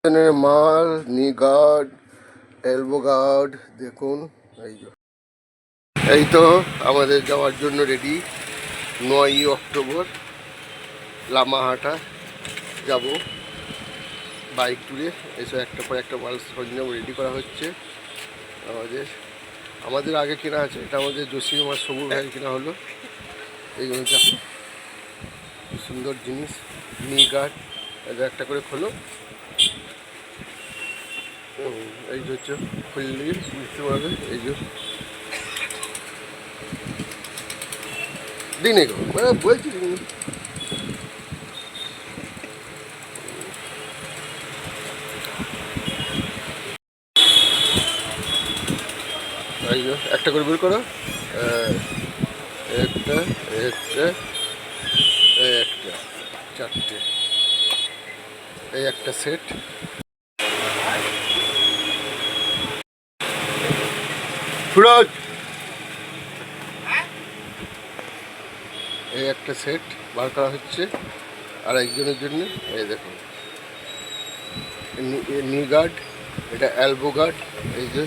মাল নি guard, elbow guard দেখুন। এই তো আমাদের যাওয়ার জন্য রেডি। 9ই অক্টোবর লামাহাটা যাব বাইক ট্যুরে। এসব একটা পর একটা মাল সরঞ্জাম রেডি করা হচ্ছে আমাদের আগে কেনা আছে। এটা আমাদের জসিম আমার সবুর ভাই কেনা হলো। এই জন্য সুন্দর জিনিস নি গার্ড, এটা একটা করে খোলো। এই যে হচ্ছে খুললি বুঝতে পারবে। এই যে দিনে গো বলছি এই যে একটা করে বের করো। একটা একটা একটা চারটে, এই একটা সেট। সুরজ এই একটা সেট বার করা হচ্ছে আর একজনের জন্য। এই দেখুন নি গার্ড, এটা এলবো গার্ড। এই যে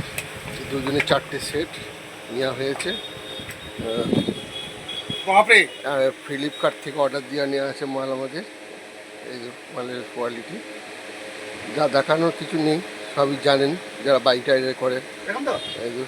দুজনে চারটে সেট নেওয়া হয়েছে। ফ্লিপকার্ট থেকে অর্ডার দিয়ে নেওয়া আছে মাল আমাদের। এই যে মালের কোয়ালিটি যা দেখানোর কিছু নেই, সবই জানেন যারা বাইক রাইডার করে। এই যে